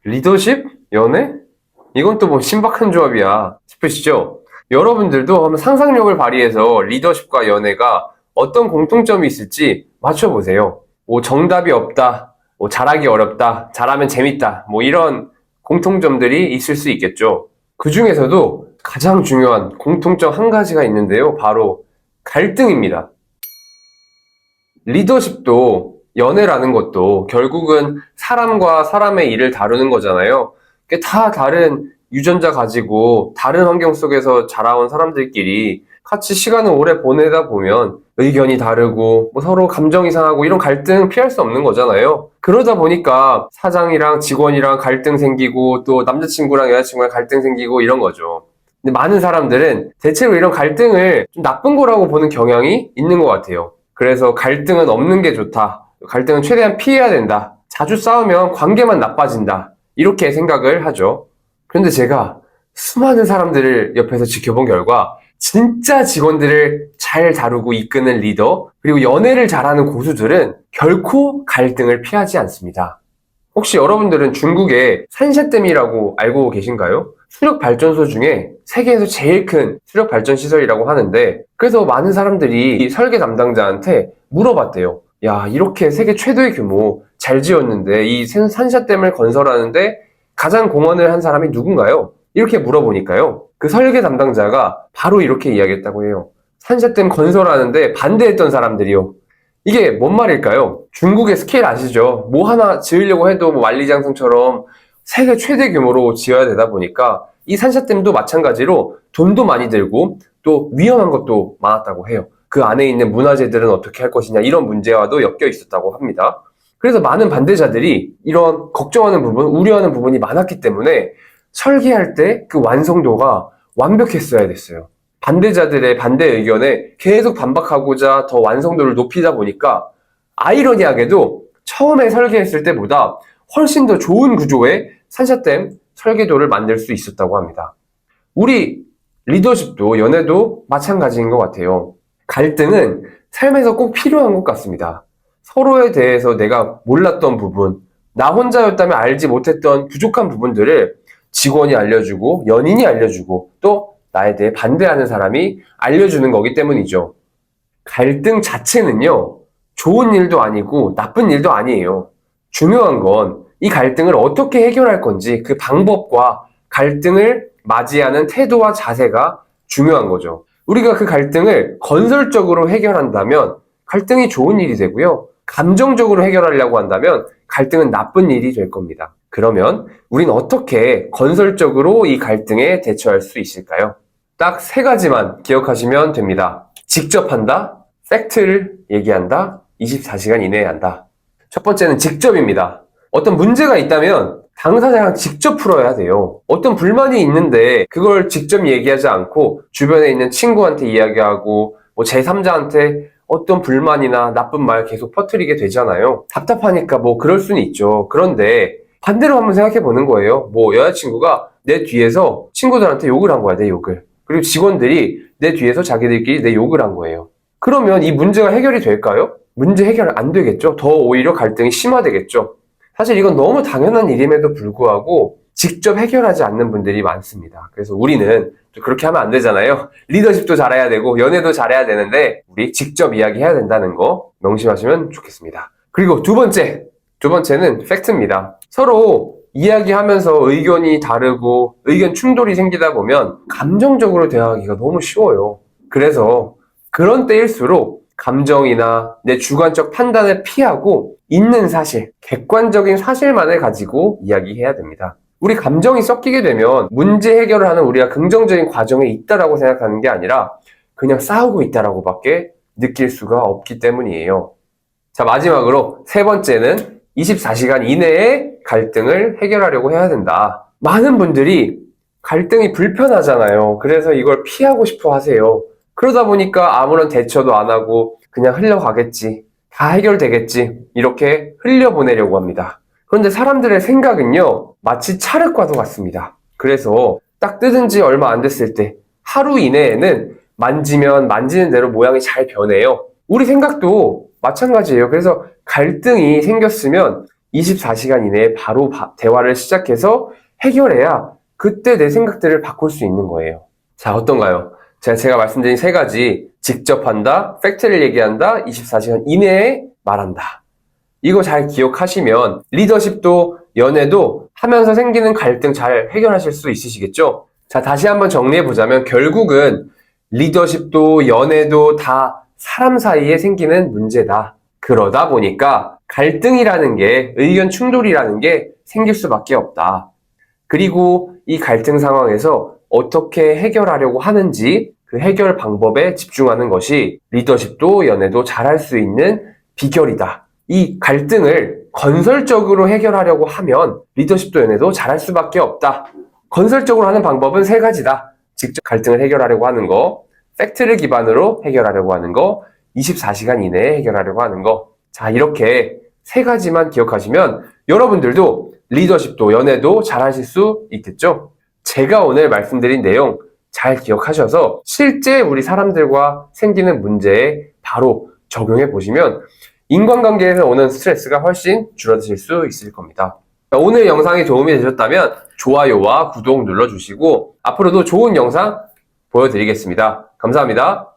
리더십? 연애? 이건 또 뭐 신박한 조합이야 싶으시죠? 여러분들도 한번 상상력을 발휘해서 리더십과 연애가 어떤 공통점이 있을지 맞춰보세요. 뭐 정답이 없다, 뭐 잘하기 어렵다, 잘하면 재밌다, 뭐 이런 공통점들이 있을 수 있겠죠. 그 중에서도 가장 중요한 공통점 한 가지가 있는데요. 바로 갈등입니다. 리더십도 연애라는 것도 결국은 사람과 사람의 일을 다루는 거잖아요. 그게 다 다른 유전자 가지고 다른 환경 속에서 자라온 사람들끼리 같이 시간을 오래 보내다 보면 의견이 다르고 뭐 서로 감정이 상하고 이런 갈등 피할 수 없는 거잖아요. 그러다 보니까 사장이랑 직원이랑 갈등 생기고 또 남자친구랑 여자친구랑 갈등 생기고 이런 거죠. 근데 많은 사람들은 대체로 이런 갈등을 좀 나쁜 거라고 보는 경향이 있는 것 같아요. 그래서 갈등은 없는 게 좋다. 갈등은 최대한 피해야 된다. 자주 싸우면 관계만 나빠진다. 이렇게 생각을 하죠. 그런데 제가 수많은 사람들을 옆에서 지켜본 결과 진짜 직원들을 잘 다루고 이끄는 리더, 그리고 연애를 잘하는 고수들은 결코 갈등을 피하지 않습니다. 혹시 여러분들은 중국의 산샤댐이라고 알고 계신가요? 수력 발전소 중에 세계에서 제일 큰 수력 발전 시설이라고 하는데, 그래서 많은 사람들이 이 설계 담당자한테 물어봤대요. 야, 이렇게 세계 최대의 규모 잘 지었는데 이 산샤댐을 건설하는데 가장 공헌을 한 사람이 누군가요? 이렇게 물어보니까요, 그 설계 담당자가 바로 이렇게 이야기했다고 해요. 산샤댐 건설하는데 반대했던 사람들이요. 이게 뭔 말일까요? 중국의 스케일 아시죠? 뭐 하나 지으려고 해도 뭐 만리장성처럼 세계 최대 규모로 지어야 되다 보니까 이 산샤댐도 마찬가지로 돈도 많이 들고 또 위험한 것도 많았다고 해요. 그 안에 있는 문화재들은 어떻게 할 것이냐 이런 문제와도 엮여 있었다고 합니다. 그래서 많은 반대자들이 이런 걱정하는 부분, 우려하는 부분이 많았기 때문에 설계할 때 그 완성도가 완벽했어야 됐어요. 반대자들의 반대 의견에 계속 반박하고자 더 완성도를 높이다 보니까 아이러니하게도 처음에 설계했을 때보다 훨씬 더 좋은 구조의 산샤댐 설계도를 만들 수 있었다고 합니다. 우리 리더십도 연애도 마찬가지인 것 같아요. 갈등은 삶에서 꼭 필요한 것 같습니다. 서로에 대해서 내가 몰랐던 부분, 나 혼자였다면 알지 못했던 부족한 부분들을 직원이 알려주고 연인이 알려주고 또 나에 대해 반대하는 사람이 알려주는 거기 때문이죠. 갈등 자체는요, 좋은 일도 아니고 나쁜 일도 아니에요. 중요한 건 이 갈등을 어떻게 해결할 건지 그 방법과 갈등을 맞이하는 태도와 자세가 중요한 거죠. 우리가 그 갈등을 건설적으로 해결한다면 갈등이 좋은 일이 되고요. 감정적으로 해결하려고 한다면 갈등은 나쁜 일이 될 겁니다. 그러면 우리는 어떻게 건설적으로 이 갈등에 대처할 수 있을까요? 딱 세 가지만 기억하시면 됩니다. 직접 한다, 팩트를 얘기한다, 24시간 이내에 한다. 첫 번째는 직접입니다. 어떤 문제가 있다면 당사자랑 직접 풀어야 돼요. 어떤 불만이 있는데 그걸 직접 얘기하지 않고 주변에 있는 친구한테 이야기하고 뭐 제3자한테 어떤 불만이나 나쁜 말 계속 퍼뜨리게 되잖아요. 답답하니까 뭐 그럴 수는 있죠. 그런데 반대로 한번 생각해 보는 거예요. 뭐 여자친구가 내 뒤에서 친구들한테 욕을 한 거야, 내 욕을. 그리고 직원들이 내 뒤에서 자기들끼리 내 욕을 한 거예요. 그러면 이 문제가 해결이 될까요? 문제 해결 안 되겠죠. 더 오히려 갈등이 심화되겠죠. 사실 이건 너무 당연한 일임에도 불구하고 직접 해결하지 않는 분들이 많습니다. 그래서 우리는 그렇게 하면 안 되잖아요. 리더십도 잘해야 되고 연애도 잘해야 되는데 우리 직접 이야기해야 된다는 거 명심하시면 좋겠습니다. 그리고 두 번째는 팩트입니다. 서로 이야기하면서 의견이 다르고 의견 충돌이 생기다 보면 감정적으로 대화하기가 너무 쉬워요. 그래서 그런 때일수록 감정이나 내 주관적 판단을 피하고 있는 사실, 객관적인 사실만을 가지고 이야기해야 됩니다. 우리 감정이 섞이게 되면 문제 해결을 하는 우리가 긍정적인 과정에 있다라고 생각하는 게 아니라 그냥 싸우고 있다라고 밖에 느낄 수가 없기 때문이에요. 자, 마지막으로 세 번째는 24시간 이내에 갈등을 해결하려고 해야 된다. 많은 분들이 갈등이 불편하잖아요. 그래서 이걸 피하고 싶어 하세요. 그러다 보니까 아무런 대처도 안 하고 그냥 흘러가겠지. 다 해결되겠지. 이렇게 흘려보내려고 합니다. 그런데 사람들의 생각은요, 마치 찰흙과도 같습니다. 그래서 딱 뜯은 지 얼마 안 됐을 때 하루 이내에는 만지면 만지는 대로 모양이 잘 변해요. 우리 생각도 마찬가지예요. 그래서 갈등이 생겼으면 24시간 이내에 바로 대화를 시작해서 해결해야 그때 내 생각들을 바꿀 수 있는 거예요. 자, 어떤가요? 제가 말씀드린 세 가지, 직접 한다, 팩트를 얘기한다, 24시간 이내에 말한다. 이거 잘 기억하시면 리더십도 연애도 하면서 생기는 갈등 잘 해결하실 수 있으시겠죠? 자, 다시 한번 정리해보자면 결국은 리더십도 연애도 다 사람 사이에 생기는 문제다. 그러다 보니까 갈등이라는 게, 의견 충돌이라는 게 생길 수밖에 없다. 그리고 이 갈등 상황에서 어떻게 해결하려고 하는지 그 해결 방법에 집중하는 것이 리더십도 연애도 잘할 수 있는 비결이다. 이 갈등을 건설적으로 해결하려고 하면 리더십도 연애도 잘할 수밖에 없다. 건설적으로 하는 방법은 세 가지다. 직접 갈등을 해결하려고 하는 거, 팩트를 기반으로 해결하려고 하는 거, 24시간 이내에 해결하려고 하는 거. 자, 이렇게 세 가지만 기억하시면 여러분들도 리더십도 연애도 잘하실 수 있겠죠? 제가 오늘 말씀드린 내용 잘 기억하셔서 실제 우리 사람들과 생기는 문제에 바로 적용해 보시면 인간관계에서 오는 스트레스가 훨씬 줄어드실 수 있을 겁니다. 오늘 영상이 도움이 되셨다면 좋아요와 구독 눌러주시고 앞으로도 좋은 영상 보여드리겠습니다. 감사합니다.